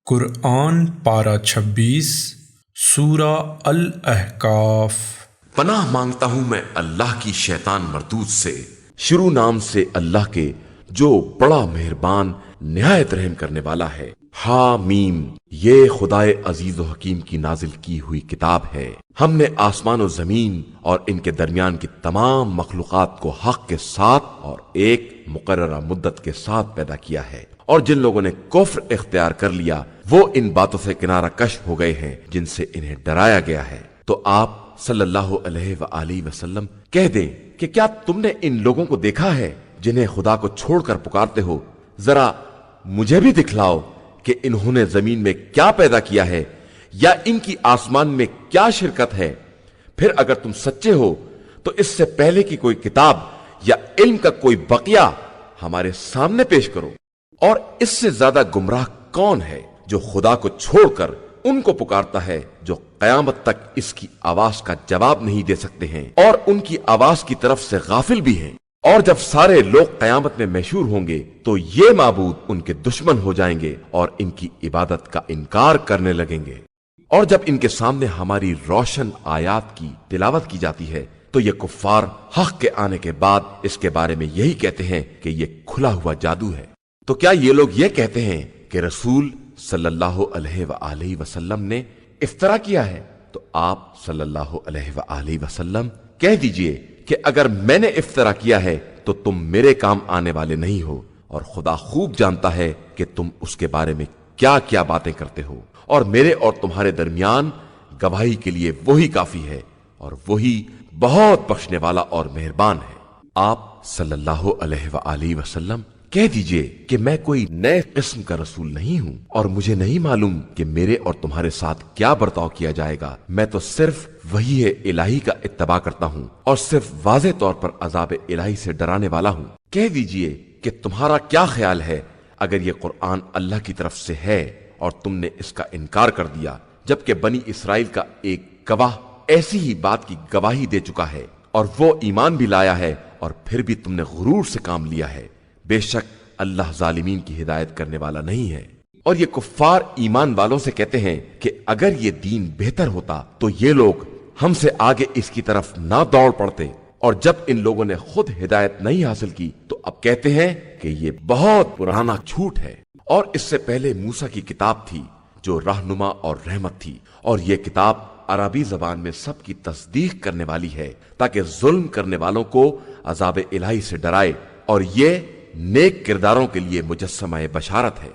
قرآن پارہ 26 سورہ الاحقاف۔ پناہ مانگتا ہوں میں اللہ کی شیطان مردود سے، شروع نام سے اللہ کے جو بڑا مہربان نہایت رحم کرنے والا ہے۔ حامیم، یہ خدائے عزیز و حکیم کی نازل کی ہوئی کتاب ہے۔ ہم نے آسمان و زمین اور ان کے درمیان کی تمام مخلوقات کو حق کے ساتھ اور ایک مقررہ مدت کے ساتھ پیدا کیا ہے، اور جن لوگوں نے کفر اختیار کر لیا وہ ان باتوں سے کنارہ کش ہو گئے ہیں جن سے انہیں ڈرایا گیا ہے۔ تو آپ صلی اللہ علیہ وآلہ وسلم کہہ دیں کہ کیا تم نے ان لوگوں کو دیکھا ہے جنہیں خدا کو چھوڑ کر پکارتے ہو؟ ذرا مجھے بھی دکھلاؤ کہ انہوں نے زمین میں کیا پیدا کیا ہے، یا ان کی آسمان میں کیا شرکت ہے۔ پھر اگر تم سچے ہو تو اس سے پہلے کی کوئی کتاب یا علم کا کوئی بقیہ ہمارے سامنے پیش کرو۔ اور اس سے زیادہ گمراہ کون ہے جو خدا کو چھوڑ کر ان کو پکارتا ہے جو قیامت تک اس کی آواز کا جواب نہیں دے سکتے ہیں اور ان کی آواز کی طرف سے غافل بھی ہیں۔ اور جب سارے لوگ قیامت میں محشور ہوں گے تو یہ معبود ان کے دشمن ہو جائیں گے اور ان کی عبادت کا انکار کرنے لگیں گے۔ اور جب ان کے سامنے ہماری روشن آیات کی تلاوت کی جاتی ہے تو یہ کفار حق کے آنے کے بعد اس کے بارے میں یہی کہتے ہیں کہ یہ کھلا ہوا جادو ہے۔ تو کیا یہ لوگ یہ کہتے ہیں کہ رسول صلی اللہ علیہ وآلہ وسلم نے افطرا کیا ہے؟ تو آپ صلی اللہ علیہ وآلہ وسلم کہہ دیجئے کہ اگر میں نے افطرا کیا ہے تو تم میرے کام آنے والے نہیں ہو، اور خدا خوب جانتا ہے کہ تم اس کے بارے میں کیا کیا باتیں کرتے ہو، اور میرے اور تمہارے درمیان گواہی کے لیے وہی کافی ہے، اور وہی بہت بخشنے والا اور مہربان ہے۔ آپ صلی اللہ علیہ وآلہ وسلم کہہ دیجئے کہ میں کوئی نئے قسم کا رسول نہیں ہوں، اور مجھے نہیں معلوم کہ میرے اور تمہارے ساتھ کیا برتاؤ کیا جائے گا۔ میں تو صرف وحی الہی کا اتباع کرتا ہوں اور صرف واضح طور پر عذاب الہی سے ڈرانے والا ہوں۔ کہہ دیجئے کہ تمہارا کیا خیال ہے اگر یہ قرآن اللہ کی طرف سے ہے اور تم نے اس کا انکار کر دیا، جبکہ بنی اسرائیل کا ایک گواہ ایسی ہی بات کی گواہی دے چکا ہے اور وہ ایمان بھی لایا ہے، اور پھر بھی تم نے غرور سے کام لیا ہے۔ بے شک اللہ ظالمین کی ہدایت کرنے والا نہیں ہے۔ اور یہ کفار ایمان والوں سے کہتے ہیں کہ اگر یہ دین بہتر ہوتا تو یہ لوگ ہم سے آگے اس کی طرف نہ دوڑ پڑتے، اور جب ان لوگوں نے خود ہدایت نہیں حاصل کی تو اب کہتے ہیں کہ یہ بہت پرانا جھوٹ ہے۔ اور اس سے پہلے موسیٰ کی کتاب تھی جو رہنما اور رحمت تھی، اور یہ کتاب عربی زبان میں سب کی تصدیق کرنے والی ہے تاکہ ظلم کرنے والوں کو عذاب الہی سے ڈرائے، اور یہ نیک کرداروں کے لیے مجسمہ بشارت ہے۔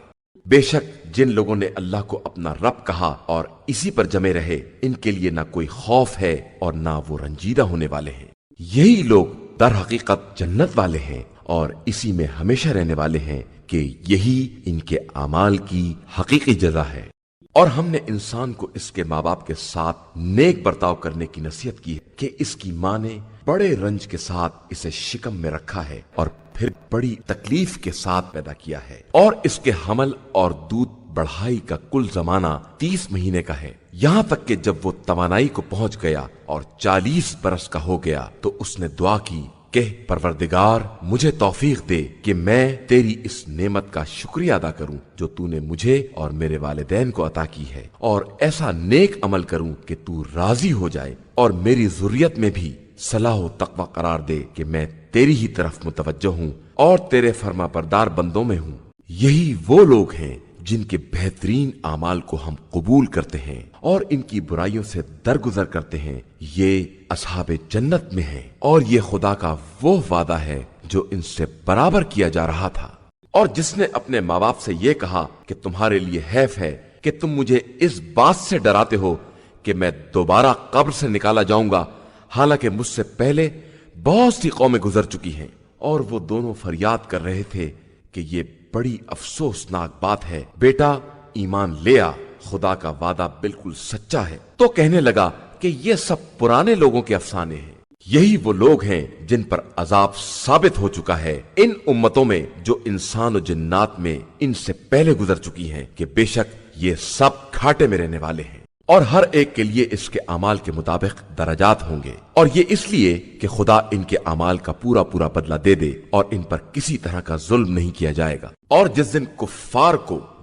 بے شک جن لوگوں نے اللہ کو اپنا رب کہا اور اسی پر جمے رہے، ان کے لیے نہ کوئی خوف ہے اور نہ وہ رنجیدہ ہونے والے ہیں۔ یہی لوگ در حقیقت جنت والے ہیں اور اسی میں ہمیشہ رہنے والے ہیں کہ یہی ان کے اعمال کی حقیقی جزا ہے۔ اور ہم نے انسان کو اس کے ماں باپ کے ساتھ نیک برتاؤ کرنے کی نصیحت کی ہے کہ اس کی ماں نے بڑے رنج کے ساتھ اسے شکم میں رکھا ہے اور پھر بڑی تکلیف کے ساتھ پیدا کیا ہے، اور اس کے حمل اور دودھ بڑھائی کا کل زمانہ 30 مہینے کا ہے، یہاں تک کہ جب وہ توانائی کو پہنچ گیا اور 40 برس کا ہو گیا تو اس نے دعا کی کہ پروردگار مجھے توفیق دے کہ میں تیری اس نعمت کا شکریہ ادا کروں جو تو نے مجھے اور میرے والدین کو عطا کی ہے، اور ایسا نیک عمل کروں کہ تو راضی ہو جائے، اور میری ذریت میں بھی صلاح و تقوی قرار دے کہ میں تیری ہی طرف متوجہ ہوں اور تیرے فرما بردار بندوں میں ہوں۔ یہی وہ لوگ ہیں جن کے بہترین اعمال کو ہم قبول کرتے ہیں اور ان کی برائیوں سے درگزر کرتے ہیں، یہ اصحاب جنت میں ہیں، اور یہ خدا کا وہ وعدہ ہے جو ان سے برابر کیا جا رہا تھا۔ اور جس نے اپنے ماں باپ سے یہ کہا کہ تمہارے لیے حیف ہے کہ تم مجھے اس بات سے ڈراتے ہو کہ میں دوبارہ قبر سے نکالا جاؤں گا، حالانکہ مجھ سے پہلے بہت سی قومیں گزر چکی ہیں، اور وہ دونوں فریاد کر رہے تھے کہ یہ بڑی افسوسناک بات ہے، بیٹا ایمان لے آ، خدا کا وعدہ بالکل سچا ہے۔ تو کہنے لگا کہ یہ سب پرانے لوگوں کے افسانے ہیں۔ یہی وہ لوگ ہیں جن پر عذاب ثابت ہو چکا ہے ان امتوں میں جو انسان و جنات میں ان سے پہلے گزر چکی ہیں کہ بے شک یہ سب گھاٹے میں رہنے والے ہیں، اور ہر ایک کے لیے اس کے اعمال کے مطابق درجات ہوں گے، اور یہ اس لیے کہ خدا ان کے اعمال کا پورا پورا بدلہ دے دے اور ان پر کسی طرح کا ظلم نہیں کیا جائے گا۔ اور جس دن کفار کو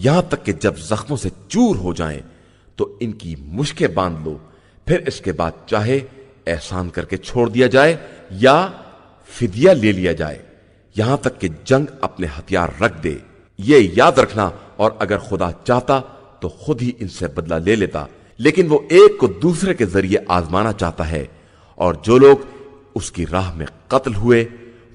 یہاں تک کہ جب زخموں سے چور ہو جائیں تو ان کی مشکیں باندھ لو، پھر اس کے بعد چاہے احسان کر کے چھوڑ دیا جائے یا فدیہ لے لیا جائے، یہاں تک کہ جنگ اپنے ہتھیار رکھ دے۔ یہ یاد رکھنا، اور اگر خدا چاہتا تو خود ہی ان سے بدلہ لے لیتا، لیکن وہ ایک کو دوسرے کے ذریعے آزمانا چاہتا ہے، اور جو لوگ اس کی راہ میں قتل ہوئے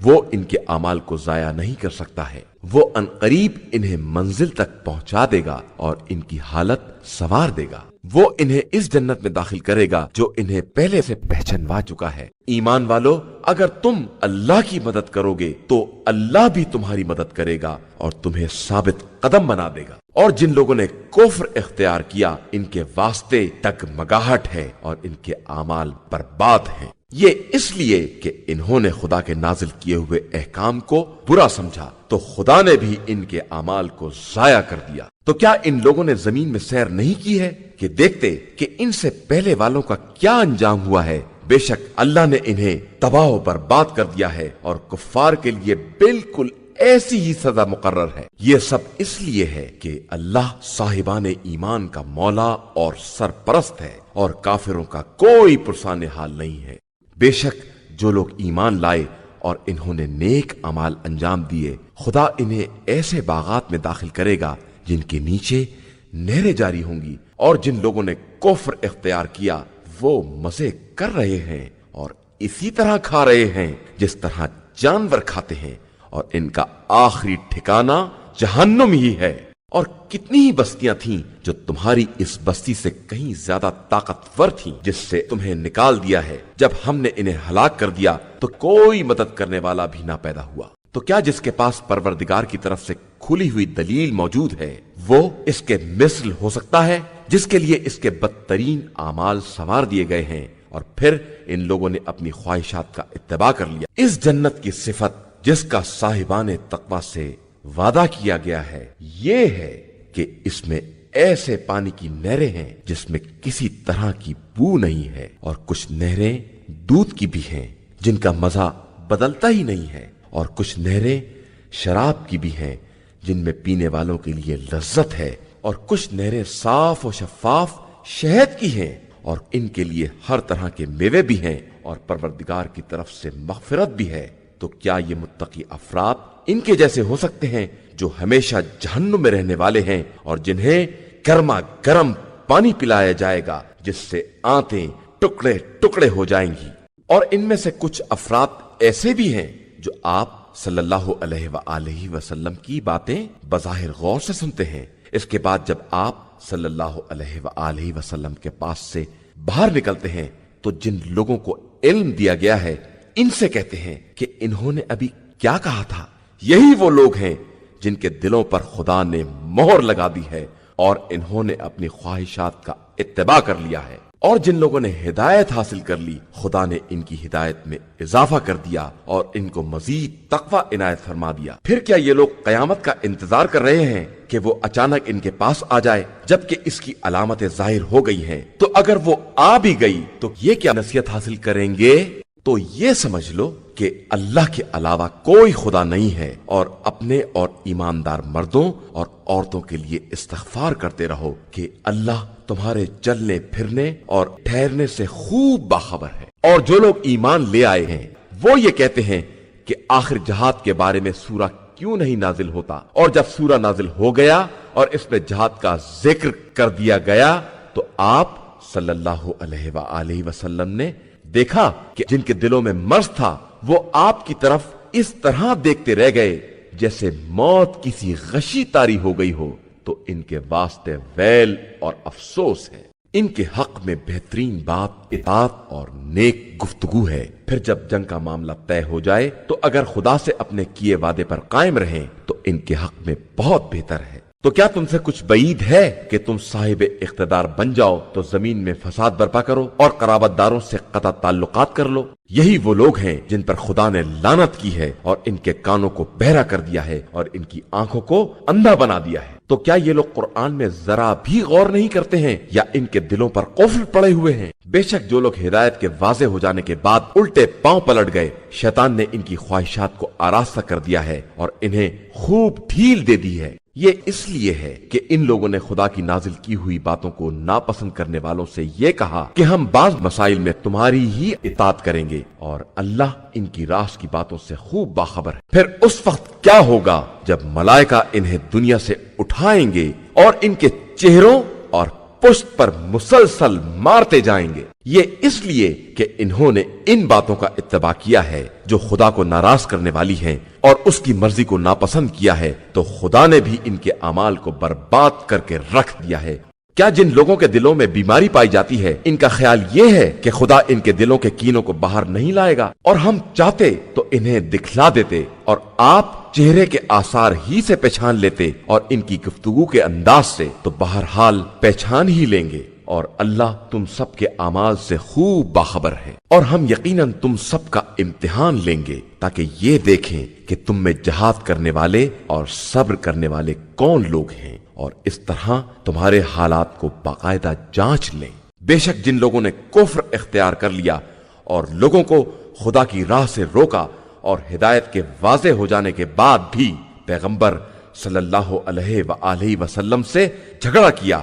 وہ ان کے اعمال کو ضائع نہیں کر سکتا ہے۔ وہ عنقریب انہیں منزل تک پہنچا دے گا اور ان کی حالت سنوار دے گا۔ وہ انہیں اس جنت میں داخل کرے گا جو انہیں پہلے سے پہچانوا چکا ہے۔ ایمان والو، اگر تم اللہ کی مدد کرو گے تو اللہ بھی تمہاری مدد کرے گا اور تمہیں ثابت قدم بنا دے گا۔ اور جن لوگوں نے کفر اختیار کیا ان کے واسطے ڈگمگاہٹ ہے اور ان کے اعمال برباد ہیں، یہ اس لیے کہ انہوں نے خدا کے نازل کیے ہوئے احکام کو برا سمجھا تو خدا نے بھی ان کے اعمال کو ضائع کر دیا۔ تو کیا ان لوگوں نے زمین میں سیر نہیں کی ہے کہ دیکھتے کہ ان سے پہلے والوں کا کیا انجام ہوا ہے؟ بے شک اللہ نے انہیں تباہ و برباد کر دیا ہے اور کفار کے لیے بالکل ایسی ہی سزا مقرر ہے۔ یہ سب اس لیے ہے کہ اللہ صاحبان ایمان کا مولا اور سرپرست ہے اور کافروں کا کوئی پرسان حال نہیں ہے۔ بے شک جو لوگ ایمان لائے اور انہوں نے نیک اعمال انجام دیے، خدا انہیں ایسے باغات میں داخل کرے گا جن کے نیچے نہریں جاری ہوں گی، اور جن لوگوں نے کفر اختیار کیا وہ مزے کر رہے ہیں اور اسی طرح کھا رہے ہیں جس طرح جانور کھاتے ہیں، اور ان کا آخری ٹھکانہ جہنم ہی ہے۔ اور کتنی ہی بستیاں تھیں جو تمہاری اس بستی سے کہیں زیادہ طاقتور تھیں جس سے تمہیں نکال دیا ہے، جب ہم نے انہیں ہلاک کر دیا تو کوئی مدد کرنے والا بھی نہ پیدا ہوا۔ تو کیا جس کے پاس پروردگار کی طرف سے کھلی ہوئی دلیل موجود ہے وہ اس کے مثل ہو سکتا ہے، جس کے لیے اس کے بدترین اعمال سنوار دیے گئے ہیں اور پھر ان لوگوں نے اپنی خواہشات کا اتباع کر لیا؟ اس جنت کی صفت جس کا صاحبان تقوی سے وعدہ کیا گیا ہے یہ ہے کہ اس میں ایسے پانی کی نہریں ہیں جس میں کسی طرح کی بو نہیں ہے، اور کچھ نہریں دودھ کی بھی ہیں جن کا مزہ بدلتا ہی نہیں ہے، اور کچھ نہریں شراب کی بھی ہیں جن میں پینے والوں کے لیے لذت ہے، اور کچھ نہریں صاف و شفاف شہد کی ہیں، اور ان کے لیے ہر طرح کے میوے بھی ہیں، اور پروردگار کی طرف سے مغفرت بھی ہے۔ تو کیا یہ متقی افراد ان کے جیسے ہو سکتے ہیں جو ہمیشہ جہنم میں رہنے والے ہیں اور جنہیں گرما گرم پانی پلایا جائے گا جس سے آنتیں ٹکڑے ٹکڑے ہو جائیں گی؟ اور ان میں سے کچھ افراد ایسے بھی ہیں جو آپ صلی اللہ علیہ وآلہ وسلم کی باتیں بظاہر غور سے سنتے ہیں، اس کے بعد جب آپ صلی اللہ علیہ وآلہ وسلم کے پاس سے باہر نکلتے ہیں تو جن لوگوں کو علم دیا گیا ہے ان سے کہتے ہیں کہ انہوں نے ابھی کیا کہا تھا؟ یہی وہ لوگ ہیں جن کے دلوں پر خدا نے مہر لگا دی ہے اور انہوں نے اپنی خواہشات کا اتباع کر لیا ہے، اور جن لوگوں نے ہدایت حاصل کر لی خدا نے ان کی ہدایت میں اضافہ کر دیا اور ان کو مزید تقوی عنایت فرما دیا۔ پھر کیا یہ لوگ قیامت کا انتظار کر رہے ہیں کہ وہ اچانک ان کے پاس آ جائے جبکہ اس کی علامتیں ظاہر ہو گئی ہیں؟ تو اگر وہ آ بھی گئی تو یہ کیا نصیحت حاصل کریں گے؟ تو یہ سمجھ لو کہ اللہ کے علاوہ کوئی خدا نہیں ہے، اور اپنے اور ایماندار مردوں اور عورتوں کے لیے استغفار کرتے رہو کہ اللہ تمہارے چلنے پھرنے اور ٹھہرنے سے خوب باخبر ہے۔ اور جو لوگ ایمان لے آئے ہیں وہ یہ کہتے ہیں کہ آخر جہاد کے بارے میں سورہ کیوں نہیں نازل ہوتا؟ اور جب سورہ نازل ہو گیا اور اس میں جہاد کا ذکر کر دیا گیا تو آپ صلی اللہ علیہ وآلہ وسلم نے دیکھا کہ جن کے دلوں میں مرض تھا وہ آپ کی طرف اس طرح دیکھتے رہ گئے جیسے موت کسی غشی طاری ہو گئی ہو، تو ان کے واسطے ویل اور افسوس ہے۔ ان کے حق میں بہترین بات اطاعت اور نیک گفتگو ہے۔ پھر جب جنگ کا معاملہ طے ہو جائے تو اگر خدا سے اپنے کیے وعدے پر قائم رہیں تو ان کے حق میں بہت بہتر ہے۔ تو کیا تم سے کچھ بعید ہے کہ تم صاحب اقتدار بن جاؤ تو زمین میں فساد برپا کرو اور قرابت داروں سے قطع تعلقات کر لو؟ یہی وہ لوگ ہیں جن پر خدا نے لعنت کی ہے اور ان کے کانوں کو بہرا کر دیا ہے اور ان کی آنکھوں کو اندھا بنا دیا ہے۔ تو کیا یہ لوگ قرآن میں ذرا بھی غور نہیں کرتے ہیں یا ان کے دلوں پر قفل پڑے ہوئے ہیں؟ بے شک جو لوگ ہدایت کے واضح ہو جانے کے بعد الٹے پاؤں پلٹ گئے، شیطان نے ان کی خواہشات کو آراستہ کر دیا ہے اور انہیں خوب ڈھیل دے دی ہے۔ یہ اس لیے ہے کہ ان لوگوں نے خدا کی نازل کی ہوئی باتوں کو ناپسند کرنے والوں سے یہ کہا کہ ہم بعض مسائل میں تمہاری ہی اطاعت کریں گے، اور اللہ ان کی راز کی باتوں سے خوب باخبر ہے۔ پھر اس وقت کیا ہوگا جب ملائکہ انہیں دنیا سے اٹھائیں گے اور ان کے چہروں اور پشت پر مسلسل مارتے جائیں گے؟ یہ اس لیے کہ انہوں نے ان باتوں کا اتباع کیا ہے جو خدا کو ناراض کرنے والی ہیں، اور اس کی مرضی کو ناپسند کیا ہے، تو خدا نے بھی ان کے اعمال کو برباد کر کے رکھ دیا ہے۔ کیا جن لوگوں کے دلوں میں بیماری پائی جاتی ہے ان کا خیال یہ ہے کہ خدا ان کے دلوں کے کینوں کو باہر نہیں لائے گا؟ اور ہم چاہتے تو انہیں دکھلا دیتے، اور آپ چہرے کے آثار ہی سے پہچان لیتے، اور ان کی گفتگو کے انداز سے تو بہرحال پہچان ہی لیں گے، اور اللہ تم سب کے اعمال سے خوب باخبر ہے۔ اور ہم یقیناً تم سب کا امتحان لیں گے تاکہ یہ دیکھیں کہ تم میں جہاد کرنے والے اور صبر کرنے والے کون لوگ ہیں، اور اس طرح تمہارے حالات کو باقاعدہ جانچ لیں۔ بے شک جن لوگوں نے کفر اختیار کر لیا اور لوگوں کو خدا کی راہ سے روکا، اور ہدایت کے واضح ہو جانے کے بعد بھی پیغمبر صلی اللہ علیہ وآلہ وسلم سے جھگڑا کیا،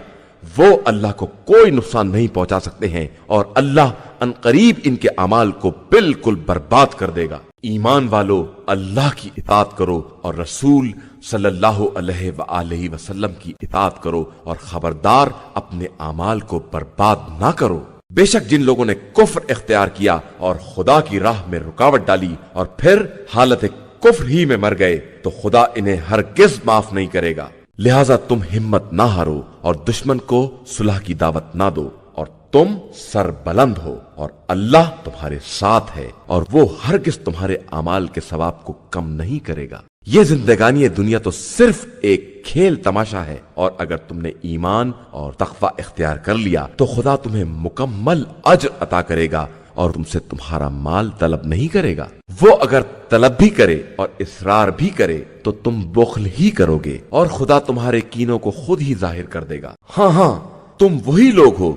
وہ اللہ کو کوئی نقصان نہیں پہنچا سکتے ہیں، اور اللہ عنقریب ان کے اعمال کو بالکل برباد کر دے گا۔ ایمان والو، اللہ کی اطاعت کرو اور رسول صلی اللہ علیہ وآلہ وسلم کی اطاعت کرو، اور خبردار اپنے اعمال کو برباد نہ کرو۔ بے شک جن لوگوں نے کفر اختیار کیا اور خدا کی راہ میں رکاوٹ ڈالی اور پھر حالت کفر ہی میں مر گئے، تو خدا انہیں ہرگز معاف نہیں کرے گا۔ لہذا تم ہمت نہ ہارو اور دشمن کو صلح کی دعوت نہ دو، اور تم سر بلند ہو، اور اللہ تمہارے ساتھ ہے، اور وہ ہرگز تمہارے اعمال کے ثواب کو کم نہیں کرے گا۔ یہ زندگانی دنیا تو صرف ایک کھیل تماشا ہے، اور اگر تم نے ایمان اور تقوی اختیار کر لیا تو خدا تمہیں مکمل اجر عطا کرے گا، اور تم سے تمہارا مال طلب نہیں کرے گا۔ وہ اگر طلب بھی کرے اور اصرار بھی کرے تو تم بخل ہی کرو گے، اور خدا تمہارے کینوں کو خود ہی ظاہر کر دے گا۔ ہاں تم وہی لوگ ہو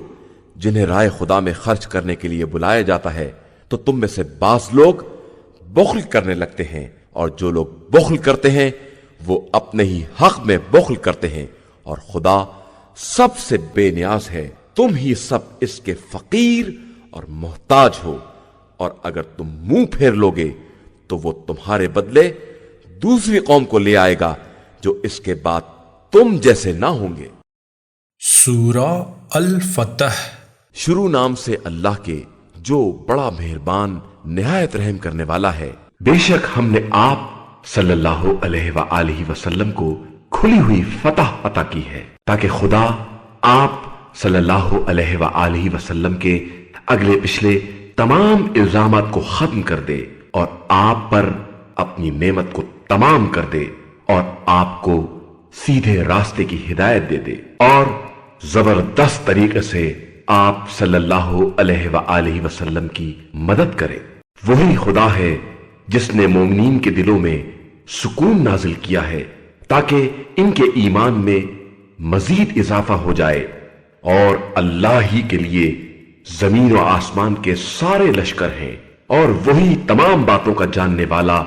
جنہیں رائے خدا میں خرچ کرنے کے لیے بلایا جاتا ہے، تو تم میں سے بعض لوگ بخل کرنے لگتے ہیں، اور جو لوگ بخل کرتے ہیں وہ اپنے ہی حق میں بخل کرتے ہیں، اور خدا سب سے بے نیاز ہے۔ تم ہی سب اس کے فقیر اور محتاج ہو، اور اگر تم منہ پھیر لوگے تو وہ تمہارے بدلے دوسری قوم کو لے آئے گا جو اس کے بعد تم جیسے نہ ہوں گے۔ سورہ الفتح۔ شروع نام سے اللہ کے جو بڑا مہربان نہایت رحم کرنے والا ہے۔ بے شک ہم نے آپ صلی اللہ علیہ وآلہ وسلم کو کھلی ہوئی فتح عطا کی ہے، تاکہ خدا آپ صلی اللہ علیہ وآلہ وسلم کے اگلے پچھلے تمام الزامات کو ختم کر دے، اور آپ پر اپنی نعمت کو تمام کر دے، اور آپ کو سیدھے راستے کی ہدایت دے دے، اور زبردست طریقے سے آپ صلی اللہ علیہ وآلہ وسلم کی مدد کرے۔ وہی خدا ہے جس نے مومنین کے دلوں میں سکون نازل کیا ہے تاکہ ان کے ایمان میں مزید اضافہ ہو جائے، اور اللہ ہی کے لیے زمین و آسمان کے سارے لشکر ہیں، اور وہی تمام باتوں کا جاننے والا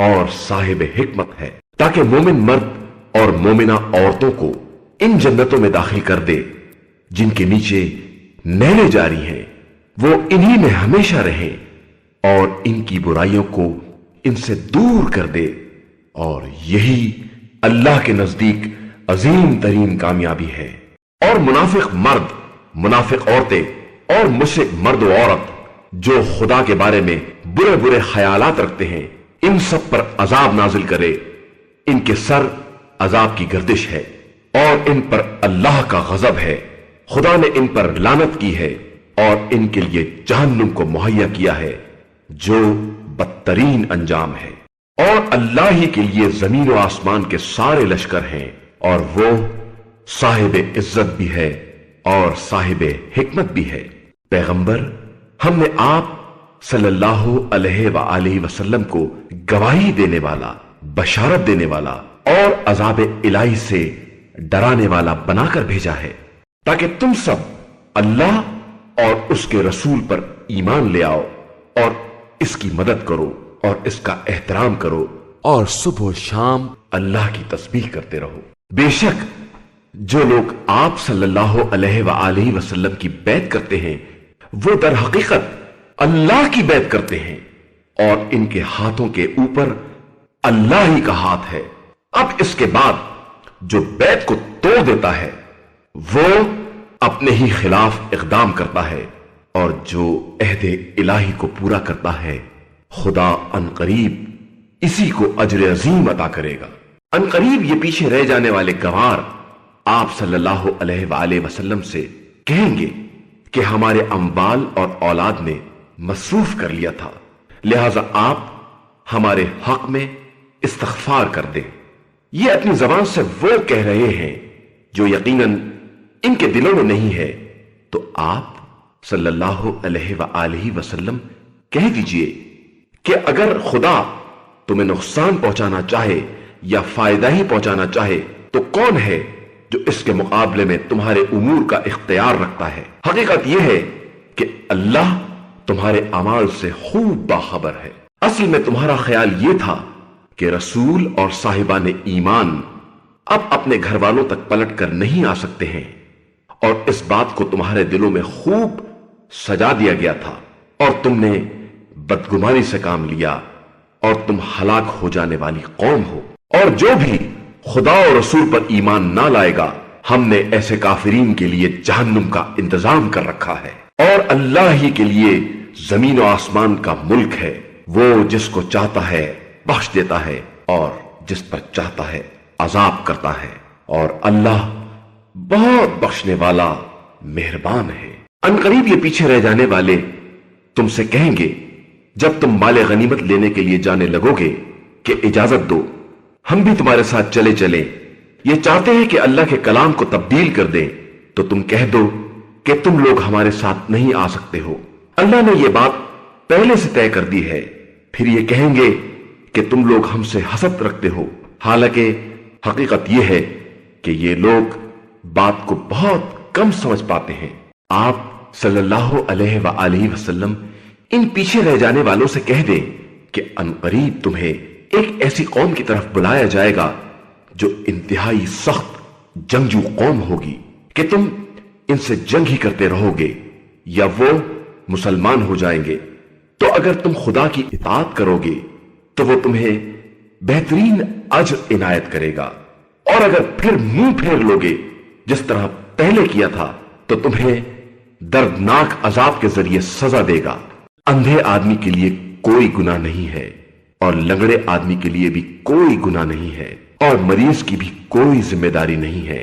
اور صاحب حکمت ہے، تاکہ مومن مرد اور مومنہ عورتوں کو ان جنتوں میں داخل کر دے جن کے نیچے نہریں جاری ہیں، وہ انہی میں ہمیشہ رہیں، اور ان کی برائیوں کو ان سے دور کر دے، اور یہی اللہ کے نزدیک عظیم ترین کامیابی ہے۔ اور منافق مرد، منافق عورتیں اور مشرک مرد و عورت جو خدا کے بارے میں برے برے خیالات رکھتے ہیں، ان سب پر عذاب نازل کرے۔ ان کے سر عذاب کی گردش ہے، اور ان پر اللہ کا غضب ہے۔ خدا نے ان پر لعنت کی ہے، اور ان کے لیے جہنم کو مہیا کیا ہے جو بدترین انجام ہے۔ اور اللہ ہی کے لیے زمین و آسمان کے سارے لشکر ہیں، اور وہ صاحب عزت بھی ہے اور صاحب حکمت بھی ہے۔ پیغمبر، ہم نے آپ صلی اللہ علیہ وآلہ وسلم کو گواہی دینے والا، بشارت دینے والا اور عذاب الہی سے ڈرانے والا بنا کر بھیجا ہے، تاکہ تم سب اللہ اور اس کے رسول پر ایمان لے آؤ، اور اس کی مدد کرو اور اس کا احترام کرو، اور صبح و شام اللہ کی تسبیح کرتے رہو۔ بے شک جو لوگ آپ صلی اللہ علیہ وآلہ وسلم کی بیعت کرتے ہیں وہ در حقیقت اللہ کی بیعت کرتے ہیں اور ان کے ہاتھوں کے اوپر اللہ ہی کا ہاتھ ہے۔ اب اس کے بعد جو بیعت کو توڑ دیتا ہے وہ اپنے ہی خلاف اقدام کرتا ہے، اور جو عہد الہی کو پورا کرتا ہے خدا عنقریب اسی کو اجر عظیم عطا کرے گا۔ عنقریب یہ پیچھے رہ جانے والے گوار آپ صلی اللہ علیہ وآلہ وسلم سے کہیں گے کہ ہمارے اموال اور اولاد نے مصروف کر لیا تھا، لہذا آپ ہمارے حق میں استغفار کر دیں۔ یہ اپنی زبان سے وہ کہہ رہے ہیں جو یقیناً ان کے دلوں میں نہیں ہے، تو آپ صلی اللہ علیہ وآلہ وسلم کہہ دیجئے کہ اگر خدا تمہیں نقصان پہنچانا چاہے یا فائدہ ہی پہنچانا چاہے تو کون ہے جو اس کے مقابلے میں تمہارے امور کا اختیار رکھتا ہے؟ حقیقت یہ ہے کہ اللہ تمہارے اعمال سے خوب باخبر ہے۔ اصل میں تمہارا خیال یہ تھا کہ رسول اور صاحبان ایمان اب اپنے گھر والوں تک پلٹ کر نہیں آ سکتے ہیں، اور اس بات کو تمہارے دلوں میں خوب سجا دیا گیا تھا، اور تم نے بدگمانی سے کام لیا، اور تم ہلاک ہو جانے والی قوم ہو۔ اور جو بھی خدا اور رسول پر ایمان نہ لائے گا ہم نے ایسے کافرین کے لیے جہنم کا انتظام کر رکھا ہے، اور اللہ ہی کے لیے زمین و آسمان کا ملک ہے، وہ جس کو چاہتا ہے بخش دیتا ہے اور جس پر چاہتا ہے عذاب کرتا ہے، اور اللہ بہت بخشنے والا مہربان ہے۔ عنقریب یہ پیچھے رہ جانے والے تم سے کہیں گے جب تم مال غنیمت لینے کے لیے جانے لگو گے کہ اجازت دو ہم بھی تمہارے ساتھ چلے چلیں، یہ چاہتے ہیں کہ اللہ کے کلام کو تبدیل کر دیں، تو تم کہہ دو کہ تم لوگ ہمارے ساتھ نہیں آ سکتے ہو، اللہ نے یہ بات پہلے سے طے کر دی ہے۔ پھر یہ کہیں گے کہ تم لوگ ہم سے حسد رکھتے ہو، حالانکہ حقیقت یہ ہے کہ یہ لوگ بات کو بہت کم سمجھ پاتے ہیں۔ آپ صلی اللہ علیہ وآلہ وسلم ان پیچھے رہ جانے والوں سے کہہ دیں کہ عنقریب تمہیں ایک ایسی قوم کی طرف بلایا جائے گا جو انتہائی سخت جنگجو قوم ہوگی کہ تم ان سے جنگ ہی کرتے رہو گے یا وہ مسلمان ہو جائیں گے، تو اگر تم خدا کی اطاعت کرو گے تو وہ تمہیں بہترین اجر عنایت کرے گا، اور اگر پھر منہ پھیر لوگے جس طرح پہلے کیا تھا تو تمہیں دردناک عذاب کے ذریعے سزا دے گا۔ اندھے آدمی کے لیے کوئی گناہ نہیں ہے، اور لنگڑے آدمی کے لیے بھی کوئی گناہ نہیں ہے، اور مریض کی بھی کوئی ذمہ داری نہیں ہے،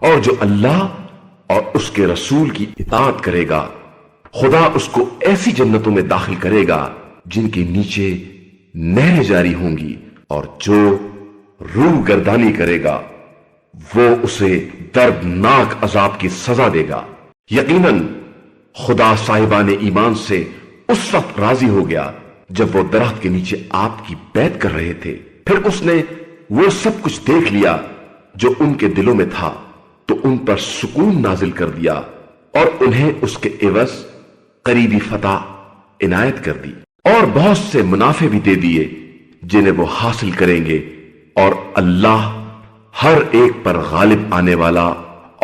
اور جو اللہ اور اس کے رسول کی اطاعت کرے گا خدا اس کو ایسی جنتوں میں داخل کرے گا جن کے نیچے نہریں جاری ہوں گی، اور جو روح گردانی کرے گا وہ اسے دردناک عذاب کی سزا دے گا۔ یقیناً خدا صاحبان ایمان سے اس وقت راضی ہو گیا جب وہ درخت کے نیچے آپ کی بیعت کر رہے تھے، پھر اس نے وہ سب کچھ دیکھ لیا جو ان کے دلوں میں تھا تو ان پر سکون نازل کر دیا اور انہیں اس کے عوض قریبی فتح عنایت کر دی اور بہت سے منافع بھی دے دیے جنہیں وہ حاصل کریں گے، اور اللہ ہر ایک پر غالب آنے والا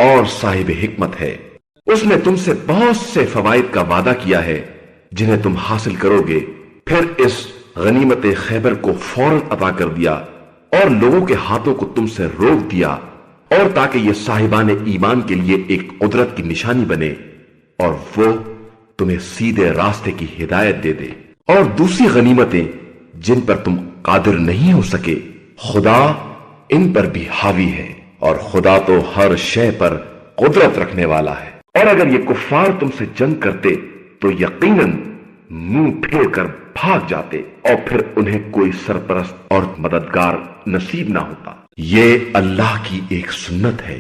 اور صاحب حکمت ہے۔ اس نے تم سے بہت سے فوائد کا وعدہ کیا ہے جنہیں تم حاصل کرو گے، پھر اس غنیمت خیبر کو فوراً عطا کر دیا اور لوگوں کے ہاتھوں کو تم سے روک دیا، اور تاکہ یہ صاحبان ایمان کے لیے ایک قدرت کی نشانی بنے اور وہ تمہیں سیدھے راستے کی ہدایت دے دے۔ اور دوسری غنیمتیں جن پر تم قادر نہیں ہو سکے خدا ان پر بھی حاوی ہے، اور خدا تو ہر شے پر قدرت رکھنے والا ہے۔ اور اگر یہ کفار تم سے جنگ کرتے تو یقیناً منہ پھیر کر بھاگ جاتے، اور پھر انہیں کوئی سرپرست اور مددگار نصیب نہ ہوتا۔ یہ اللہ کی ایک سنت ہے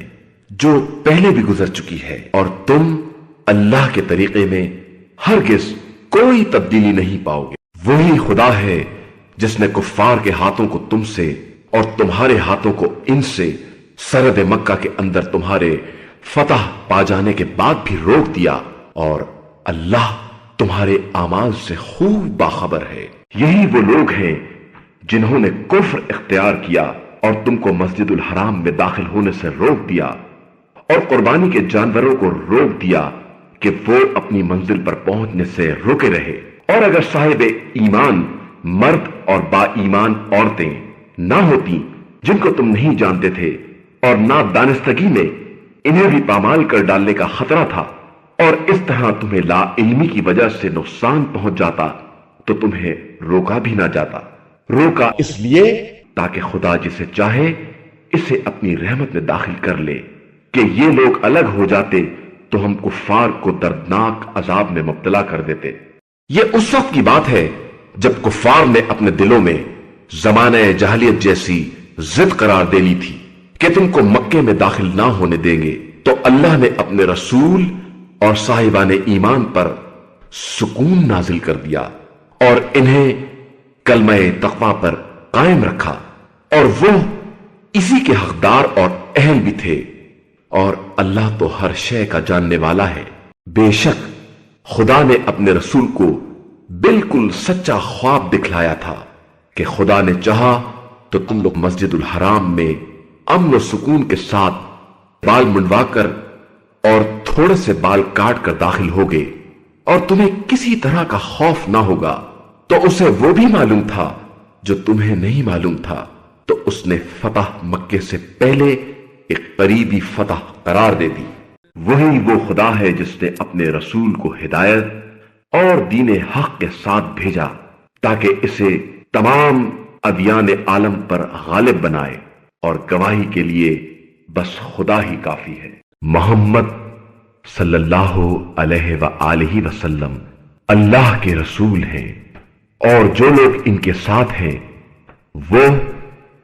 جو پہلے بھی گزر چکی ہے، اور تم اللہ کے طریقے میں ہرگز کوئی تبدیلی نہیں پاؤ گے۔ وہی خدا ہے جس نے کفار کے ہاتھوں کو تم سے اور تمہارے ہاتھوں کو ان سے سرحد مکہ کے اندر تمہارے فتح پا جانے کے بعد بھی روک دیا، اور اللہ تمہارے اعمال سے خوب باخبر ہے۔ یہی وہ لوگ ہیں جنہوں نے کفر اختیار کیا اور تم کو مسجد الحرام میں داخل ہونے سے روک دیا اور قربانی کے جانوروں کو روک دیا کہ وہ اپنی منزل پر پہنچنے سے رکے رہے، اور اگر صاحب ایمان مرد اور با ایمان عورتیں نہ ہوتی جن کو تم نہیں جانتے تھے اور نہ دانستگی میں انہیں بھی پامال کر ڈالنے کا خطرہ تھا، اور اس طرح تمہیں لا علمی کی وجہ سے نقصان پہنچ جاتا تو تمہیں روکا بھی نہ جاتا۔ روکا اس لیے تاکہ خدا جسے چاہے اسے اپنی رحمت میں داخل کر لے، کہ یہ لوگ الگ ہو جاتے تو ہم کفار کو دردناک عذاب میں مبتلا کر دیتے۔ یہ اس وقت کی بات ہے جب کفار نے اپنے دلوں میں زمانہ جاہلیت جیسی ضد قرار دے لی تھی کہ تم کو مکے میں داخل نہ ہونے دیں گے، تو اللہ نے اپنے رسول اور صاحبان ایمان پر سکون نازل کر دیا اور انہیں کلمہ تقوی پر قائم رکھا، اور وہ اسی کے حقدار اور اہل بھی تھے، اور اللہ تو ہر شے کا جاننے والا ہے۔ بے شک خدا نے اپنے رسول کو بالکل سچا خواب دکھلایا تھا کہ خدا نے چاہا تو تم لوگ مسجد الحرام میں امن و سکون کے ساتھ بال منڈوا کر اور تھوڑے سے بال کاٹ کر داخل ہوگے، اور تمہیں کسی طرح کا خوف نہ ہوگا۔ تو اسے وہ بھی معلوم تھا جو تمہیں نہیں معلوم تھا، تو اس نے فتح مکے سے پہلے ایک قریبی فتح قرار دے دی۔ وہی وہ خدا ہے جس نے اپنے رسول کو ہدایت اور دین حق کے ساتھ بھیجا تاکہ اسے تمام ادیان عالم پر غالب بنائے، اور گواہی کے لیے بس خدا ہی کافی ہے۔ محمد صلی اللہ علیہ وآلہ وسلم اللہ کے رسول ہیں، اور جو لوگ ان کے ساتھ ہیں وہ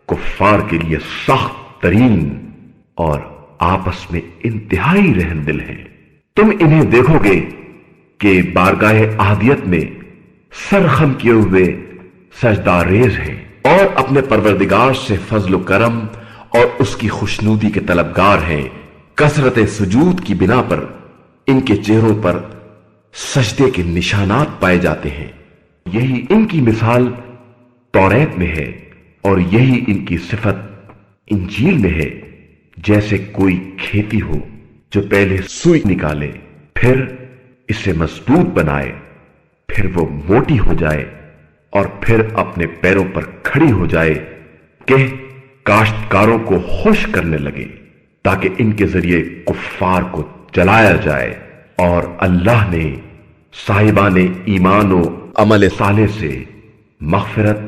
کفار کے لیے سخت ترین اور آپس میں انتہائی رحم دل ہیں۔ تم انہیں دیکھو گے کہ بارگاہ احدیت میں سر خم کیے ہوئے سجدہ ریز ہیں، اور اپنے پروردگار سے فضل و کرم اور اس کی خوشنودی کے طلبگار ہیں۔ کثرت سجود کی بنا پر ان کے چہروں پر سجدے کے نشانات پائے جاتے ہیں۔ یہی ان کی مثال توریت میں ہے، اور یہی ان کی صفت انجیل میں ہے، جیسے کوئی کھیتی ہو جو پہلے سوئی نکالے، پھر اسے مضبوط بنائے، پھر وہ موٹی ہو جائے اور پھر اپنے پیروں پر کھڑی ہو جائے کہ کاشتکاروں کو خوش کرنے لگے، تاکہ ان کے ذریعے کفار کو جلایا جائے۔ اور اللہ نے صاحبان ایمان و عمل صالح سے مغفرت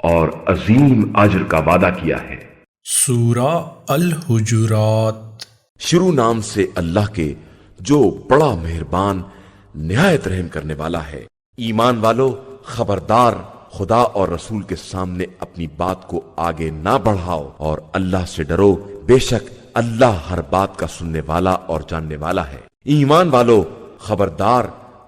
اور عظیم اجر کا وعدہ کیا ہے۔ سورہ الحجرات۔ شروع نام سے اللہ کے جو بڑا مہربان نہایت رحم کرنے والا ہے۔ ایمان والو، خبردار، خدا اور رسول کے سامنے اپنی بات کو آگے نہ بڑھاؤ اور اللہ سے ڈرو، بے شک اللہ ہر بات کا سننے والا اور جاننے والا ہے۔ ایمان والو، خبردار،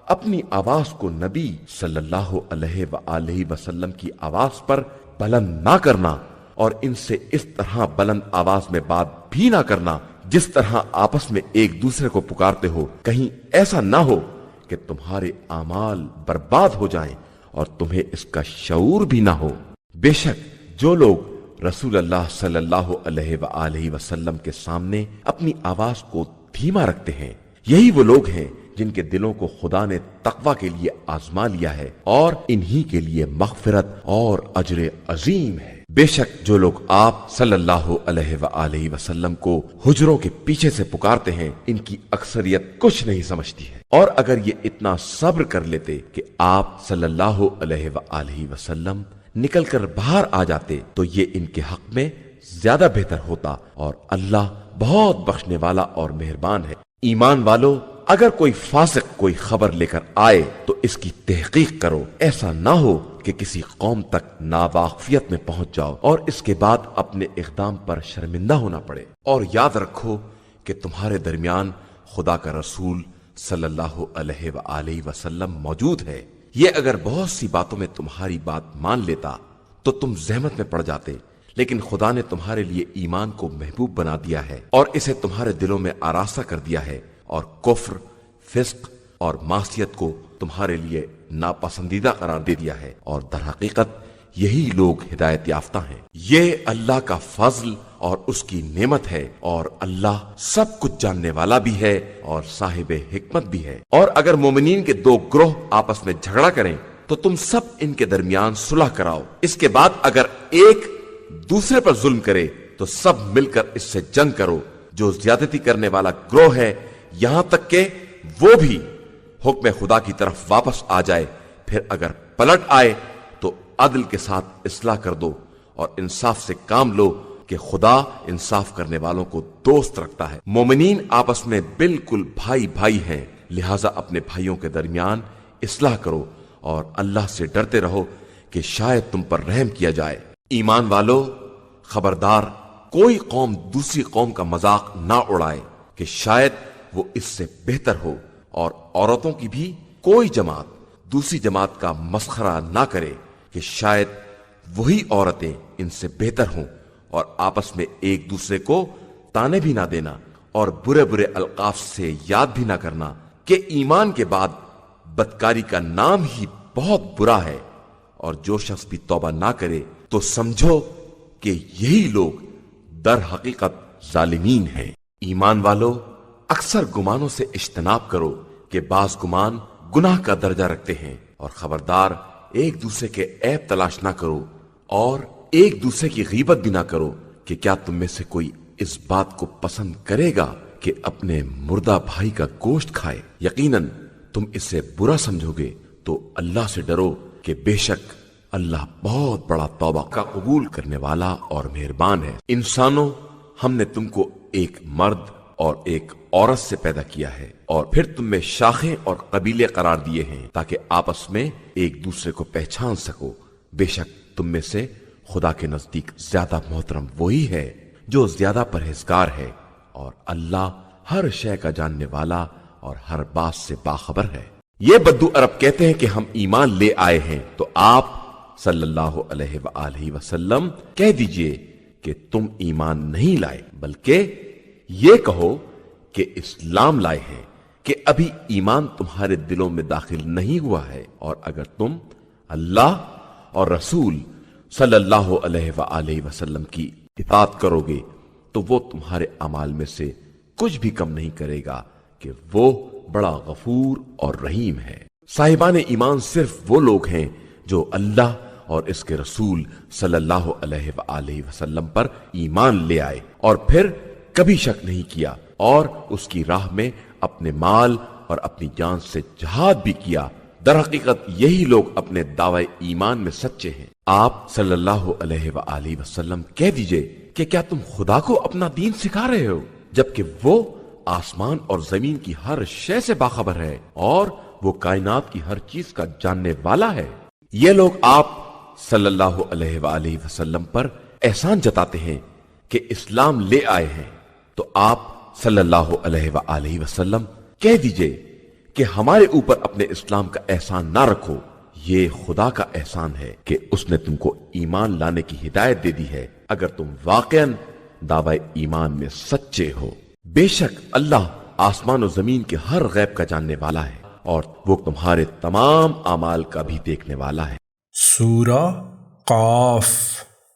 اپنی آواز کو نبی صلی اللہ علیہ وآلہ وسلم کی آواز پر بلند نہ کرنا، اور ان سے اس طرح بلند آواز میں بات بھی نہ کرنا جس طرح آپس میں ایک دوسرے کو پکارتے ہو، کہیں ایسا نہ ہو کہ تمہارے اعمال برباد ہو جائیں اور تمہیں اس کا شعور بھی نہ ہو۔ بے شک جو لوگ رسول اللہ صلی اللہ علیہ وآلہ وسلم کے سامنے اپنی آواز کو دھیما رکھتے ہیں، یہی وہ لوگ ہیں جن کے دلوں کو خدا نے تقوی کے لیے آزما لیا ہے، اور انہی کے لیے مغفرت اور اجر عظیم ہے۔ بے شک جو لوگ آپ صلی اللہ علیہ وآلہ وسلم کو حجروں کے پیچھے سے پکارتے ہیں، ان کی اکثریت کچھ نہیں سمجھتی ہے، اور اگر یہ اتنا صبر کر لیتے کہ آپ صلی اللہ علیہ وآلہ وسلم نکل کر باہر آ جاتے تو یہ ان کے حق میں زیادہ بہتر ہوتا، اور اللہ بہت بخشنے والا اور مہربان ہے۔ ایمان والو، اگر کوئی فاسق کوئی خبر لے کر آئے تو اس کی تحقیق کرو، ایسا نہ ہو کہ کسی قوم تک ناواقفیت میں پہنچ جاؤ اور اس کے بعد اپنے اقدام پر شرمندہ ہونا پڑے۔ اور یاد رکھو کہ تمہارے درمیان خدا کا رسول صلی اللہ علیہ وآلہ وسلم موجود ہے۔ یہ اگر بہت سی باتوں میں تمہاری بات مان لیتا تو تم زحمت میں پڑ جاتے، لیکن خدا نے تمہارے لیے ایمان کو محبوب بنا دیا ہے اور اسے تمہارے دلوں میں آراستہ کر دیا ہے، اور کفر، فسق اور معصیت کو تمہارے لیے ناپسندیدہ قرار دے دیا ہے، اور در حقیقت یہی لوگ ہدایت یافتہ ہیں۔ یہ اللہ کا فضل اور اس کی نعمت ہے، اور اللہ سب کچھ جاننے والا بھی ہے اور صاحب حکمت بھی ہے۔ اور اگر مومنین کے دو گروہ آپس میں جھگڑا کریں تو تم سب ان کے درمیان صلح کراؤ۔ اس کے بعد اگر ایک دوسرے پر ظلم کرے تو سب مل کر اس سے جنگ کرو۔ جو زیادتی کرنے والا گروہ ہے، یہاں تک کہ وہ بھی حکم خدا کی طرف واپس آ جائے، پھر اگر پلٹ آئے تو عدل کے ساتھ اصلاح کر دو اور انصاف سے کام لو کہ خدا انصاف کرنے والوں کو دوست رکھتا ہے۔ مومنین آپس میں بالکل بھائی بھائی ہیں، لہٰذا اپنے بھائیوں کے درمیان اصلاح کرو اور اللہ سے ڈرتے رہو کہ شاید تم پر رحم کیا جائے۔ ایمان والو، خبردار، کوئی قوم دوسری قوم کا مذاق نہ اڑائے کہ شاید وہ اس سے بہتر ہو، اور عورتوں کی بھی کوئی جماعت دوسری جماعت کا مسخرہ نہ کرے کہ شاید وہی عورتیں ان سے بہتر ہوں، اور آپس میں ایک دوسرے کو تانے بھی نہ دینا اور برے برے القاف سے یاد بھی نہ کرنا کہ ایمان کے بعد بدکاری کا نام ہی بہت برا ہے، اور جو شخص بھی توبہ نہ کرے تو سمجھو کہ یہی لوگ در حقیقت ظالمین ہیں۔ ایمان والو، اکثر گمانوں سے اجتناب کرو کہ بعض گمان گناہ کا درجہ رکھتے ہیں، اور خبردار ایک دوسرے کے عیب تلاش نہ کرو، اور ایک دوسرے کی غیبت بھی نہ کرو کہ کیا تم میں سے کوئی اس بات کو پسند کرے گا کہ اپنے مردہ بھائی کا گوشت کھائے۔ یقیناً تم اس سے برا سمجھو گے تو اللہ سے ڈرو کہ بے شک اللہ بہت بڑا توبہ کا قبول کرنے والا اور مہربان ہے۔ انسانوں، ہم نے تم کو ایک مرد اور ایک عورت سے پیدا کیا ہے، اور پھر تم میں شاخیں اور قبیلے قرار دیے ہیں تاکہ آپس میں ایک دوسرے کو پہچان سکو۔ بے شک تم میں سے خدا کے نزدیک زیادہ محترم وہی ہے جو زیادہ پرہیزگار ہے، اور اللہ ہر شے کا جاننے والا اور ہر بات سے باخبر ہے۔ یہ بدو عرب کہتے ہیں کہ ہم ایمان لے آئے ہیں، تو آپ صلی اللہ علیہ وآلہ وسلم کہہ دیجئے کہ تم ایمان نہیں لائے، بلکہ یہ کہو کہ اسلام لائے ہیں، کہ ابھی ایمان تمہارے دلوں میں داخل نہیں ہوا ہے، اور اگر تم اللہ اور رسول صلی اللہ علیہ وآلہ وسلم کی اطاعت کرو گے تو وہ تمہارے اعمال میں سے کچھ بھی کم نہیں کرے گا کہ وہ بڑا غفور اور رحیم ہے۔ صاحبان ایمان صرف وہ لوگ ہیں جو اللہ اور اس کے رسول صلی اللہ علیہ وآلہ وسلم پر ایمان لے آئے اور پھر کبھی شک نہیں کیا، اور اس کی راہ میں اپنے مال اور اپنی جان سے جہاد بھی کیا۔ در حقیقت یہی لوگ اپنے دعوی ایمان میں سچے ہیں۔ آپ صلی اللہ علیہ وآلہ وسلم کہہ دیجئے کہ کیا تم خدا کو اپنا دین سکھا رہے ہو جبکہ وہ آسمان اور زمین کی ہر شے سے باخبر ہے اور وہ کائنات کی ہر چیز کا جاننے والا ہے۔ یہ لوگ آپ صلی اللہ علیہ وآلہ وسلم پر احسان جتاتے ہیں کہ اسلام لے آئے ہیں، تو آپ صلی اللہ علیہ وآلہ وسلم کہہ دیجئے کہ ہمارے اوپر اپنے اسلام کا احسان نہ رکھو، یہ خدا کا احسان ہے کہ اس نے تم کو ایمان لانے کی ہدایت دے دی ہے اگر تم واقعاً دعوی ایمان میں سچے ہو۔ بے شک اللہ آسمان و زمین کے ہر غیب کا جاننے والا ہے اور وہ تمہارے تمام اعمال کا بھی دیکھنے والا ہے۔ سورہ قاف۔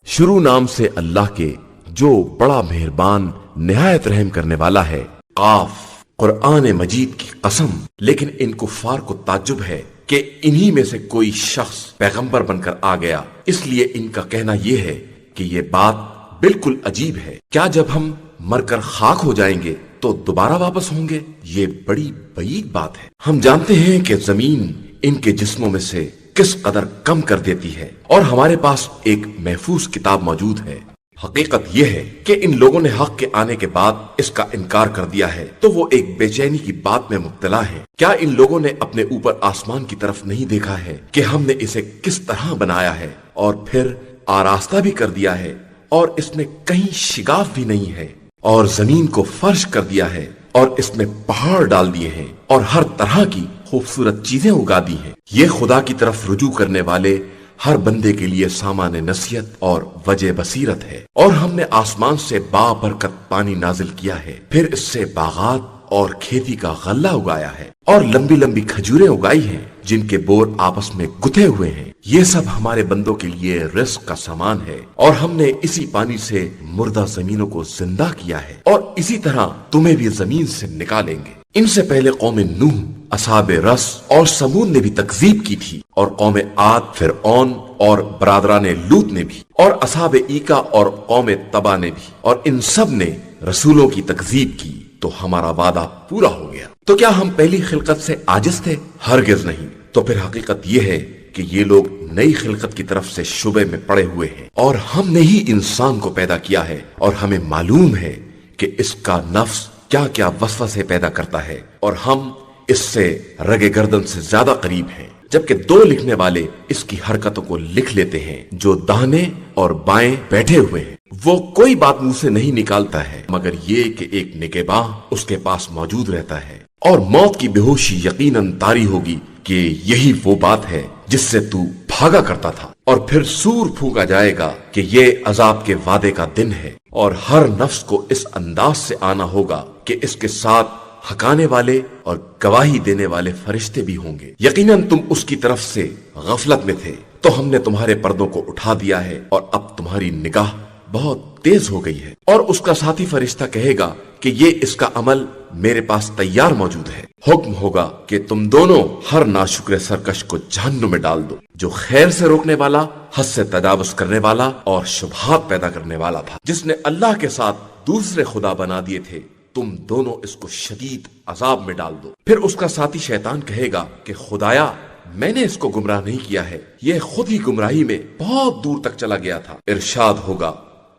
شروع نام سے اللہ کے جو بڑا مہربان نہایت رحم کرنے والا ہے۔ قاف، قرآن مجید کی قسم، لیکن ان کفار کو تعجب ہے کہ انہی میں سے کوئی شخص پیغمبر بن کر آ گیا، اس لیے ان کا کہنا یہ ہے کہ یہ بات بالکل عجیب ہے۔ کیا جب ہم مر کر خاک ہو جائیں گے تو دوبارہ واپس ہوں گے؟ یہ بڑی بعید بات ہے۔ ہم جانتے ہیں کہ زمین ان کے جسموں میں سے کس قدر کم کر دیتی ہے، اور ہمارے پاس ایک محفوظ کتاب موجود ہے۔ حقیقت یہ ہے کہ ان لوگوں نے حق کے آنے کے بعد اس کا انکار کر دیا ہے، تو وہ ایک بے چینی کی بات میں مبتلا ہے۔ کیا ان لوگوں نے اپنے اوپر آسمان کی طرف نہیں دیکھا ہے کہ ہم نے اسے کس طرح بنایا ہے اور پھر آراستہ بھی کر دیا ہے، اور اس میں کہیں شگاف بھی نہیں ہے، اور زمین کو فرش کر دیا ہے، اور اس میں پہاڑ ڈال دیے ہیں، اور ہر طرح کی خوبصورت چیزیں اگا دی ہیں۔ یہ خدا کی طرف رجوع کرنے والے ہر بندے کے لیے سامان نصیحت اور وجہ بصیرت ہے۔ اور ہم نے آسمان سے با برکت پانی نازل کیا ہے، پھر اس سے باغات اور کھیتی کا غلہ اگایا ہے اور لمبی لمبی کھجوریں اگائی ہیں جن کے بور آپس میں گتھے ہوئے ہیں، یہ سب ہمارے بندوں کے لیے رزق کا سامان ہے، اور ہم نے اسی پانی سے مردہ زمینوں کو زندہ کیا ہے، اور اسی طرح تمہیں بھی زمین سے نکالیں گے۔ ان سے پہلے قوم نوح، اصحاب رس اور سمود نے بھی تکذیب کی تھی، اور قوم عاد، فرعون اور برادران لوط نے بھی، اور اصحاب ایکا اور قوم تبا نے بھی، اور ان سب نے رسولوں کی تکذیب کی، تو ہمارا وعدہ پورا ہو گیا۔ تو کیا ہم پہلی خلقت سے عاجز تھے؟ ہرگز نہیں۔ تو پھر حقیقت یہ ہے کہ یہ لوگ نئی خلقت کی طرف سے شبے میں پڑے ہوئے ہیں، اور ہم نے ہی انسان کو پیدا کیا ہے، اور ہمیں معلوم ہے کہ اس کا نفس کیا کیا وسوسے پیدا کرتا ہے، اور ہم اس سے رگے گردن سے زیادہ قریب ہیں، جبکہ دو لکھنے والے اس کی حرکتوں کو لکھ لیتے ہیں، جو داہنے اور بائیں بیٹھے ہوئے ہیں۔ وہ کوئی بات منہ سے نہیں نکالتا ہے مگر یہ کہ ایک نگہباں اس کے پاس موجود رہتا ہے، اور موت کی بے ہوشی یقیناً طاری ہوگی کہ یہی وہ بات ہے جس سے تو بھاگا کرتا تھا، اور پھر سور پھونکا جائے گا کہ یہ عذاب کے وعدے کا دن ہے، اور ہر نفس کو اس انداز سے آنا ہوگا کہ اس کے ساتھ ہکانے والے اور گواہی دینے والے فرشتے بھی ہوں گے۔ یقیناً تم اس کی طرف سے غفلت میں تھے، تو ہم نے تمہارے پردوں کو اٹھا دیا ہے، اور اب تمہاری نگاہ بہت تیز ہو گئی ہے۔ اور اس کا ساتھی فرشتہ کہے گا کہ یہ اس کا عمل میرے پاس تیار موجود ہے۔ حکم ہوگا کہ تم دونوں ہر ناشکر سرکش کو جہنم میں ڈال دو، جو خیر سے روکنے والا، حد سے تجاوز کرنے والا اور شبہات پیدا کرنے والا تھا، جس نے اللہ کے ساتھ دوسرے خدا بنا دیے تھے۔ تم دونوں اس کو شدید عذاب میں ڈال دو۔ پھر اس کا ساتھی شیطان کہے گا کہ خدایا، میں نے اس کو گمراہ نہیں کیا ہے، یہ خود ہی گمراہی میں بہت دور تک چلا گیا تھا۔ ارشاد ہوگا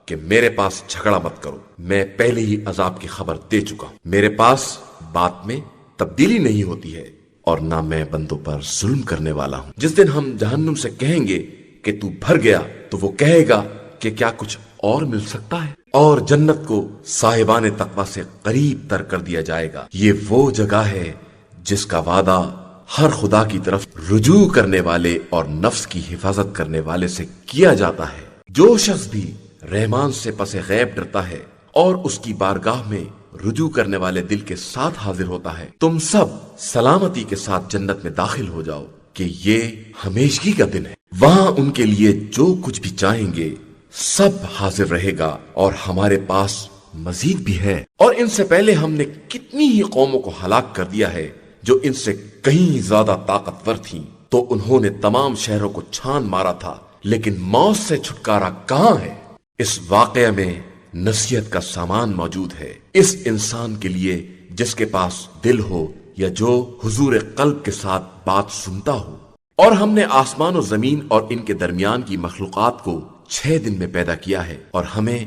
کہ میرے پاس جھگڑا مت کرو، میں پہلے ہی عذاب کی خبر دے چکا ہوں، میرے پاس بات میں تبدیلی نہیں ہوتی ہے، اور نہ میں بندوں پر ظلم کرنے والا ہوں۔ جس دن ہم جہنم سے کہیں گے کہ تو بھر گیا، تو وہ کہے گا کہ کیا کچھ اور مل سکتا ہے، اور جنت کو صاحبان تقوی سے قریب تر کر دیا جائے گا۔ یہ وہ جگہ ہے جس کا وعدہ ہر خدا کی طرف رجوع کرنے والے اور نفس کی حفاظت کرنے والے سے کیا جاتا ہے۔ جو شخص بھی رحمان سے پس غیب ڈرتا ہے اور اس کی بارگاہ میں رجوع کرنے والے دل کے ساتھ حاضر ہوتا ہے، تم سب سلامتی کے ساتھ جنت میں داخل ہو جاؤ، کہ یہ ہمیشگی کا دن ہے۔ وہاں ان کے لیے جو کچھ بھی چاہیں گے سب حاضر رہے گا، اور ہمارے پاس مزید بھی ہے۔ اور ان سے پہلے ہم نے کتنی ہی قوموں کو ہلاک کر دیا ہے جو ان سے کہیں زیادہ طاقتور تھیں، تو انہوں نے تمام شہروں کو چھان مارا تھا، لیکن موت سے چھٹکارا کہاں ہے؟ اس واقعے میں نصیحت کا سامان موجود ہے، اس انسان کے لیے جس کے پاس دل ہو یا جو حضور قلب کے ساتھ بات سنتا ہو۔ اور ہم نے آسمان و زمین اور ان کے درمیان کی مخلوقات کو 6 دن میں پیدا کیا ہے، اور ہمیں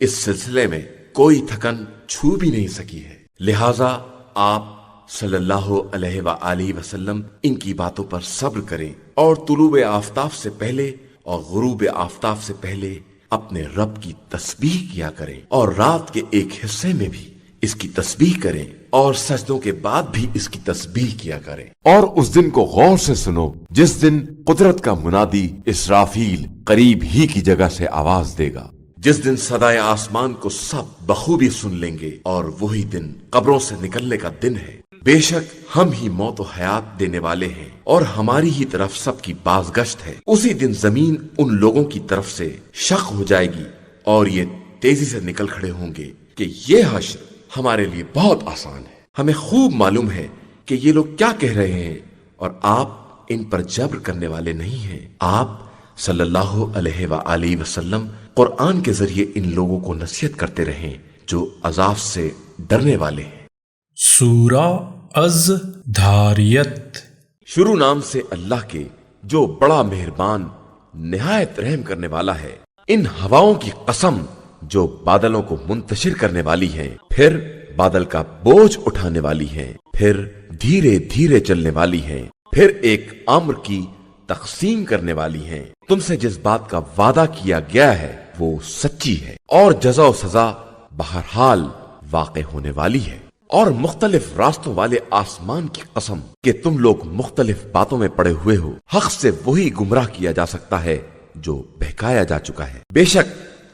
اس سلسلے میں کوئی تھکن چھو بھی نہیں سکی ہے، لہذا آپ صلی اللہ علیہ وآلہ وسلم ان کی باتوں پر صبر کریں، اور طلوع آفتاب سے پہلے اور غروب آفتاب سے پہلے اپنے رب کی تسبیح کیا کریں، اور رات کے ایک حصے میں بھی اس کی تسبیح کریں، اور سجدوں کے بعد بھی اس کی تسبیح کیا کریں۔ اور اس دن کو غور سے سنو جس دن قدرت کا منادی اسرافیل قریب ہی کی جگہ سے آواز دے گا، جس دن صدائے آسمان کو سب بخوبی سن لیں گے، اور وہی دن قبروں سے نکلنے کا دن ہے۔ بے شک ہم ہی موت و حیات دینے والے ہیں، اور ہماری ہی طرف سب کی بازگشت ہے۔ اسی دن زمین ان لوگوں کی طرف سے شق ہو جائے گی، اور یہ تیزی سے نکل کھڑے ہوں گے کہ یہ حشر ہمارے لیے بہت آسان ہے۔ ہمیں خوب معلوم ہے کہ یہ لوگ کیا کہہ رہے ہیں، اور آپ ان پر جبر کرنے والے نہیں ہیں۔ آپ صلی اللہ علیہ وآلہ وسلم قرآن کے ذریعے ان لوگوں کو نصیحت کرتے رہیں جو عذاب سے ڈرنے والے ہیں۔ سورہ الذاریات۔ شروع نام سے اللہ کے جو بڑا مہربان نہایت رحم کرنے والا ہے۔ ان ہواؤں کی قسم جو بادلوں کو منتشر کرنے والی ہیں، پھر بادل کا بوجھ اٹھانے والی ہیں، پھر دھیرے دھیرے چلنے والی ہیں، پھر ایک امر کی تقسیم کرنے والی ہیں۔ تم سے جس بات کا وعدہ کیا گیا ہے وہ سچی ہے، اور جزا و سزا بہرحال واقع ہونے والی ہے۔ اور مختلف راستوں والے آسمان کی قسم کہ تم لوگ مختلف باتوں میں پڑے ہوئے ہو، حق سے وہی گمراہ کیا جا سکتا ہے جو بہکایا جا چکا ہے۔ بے شک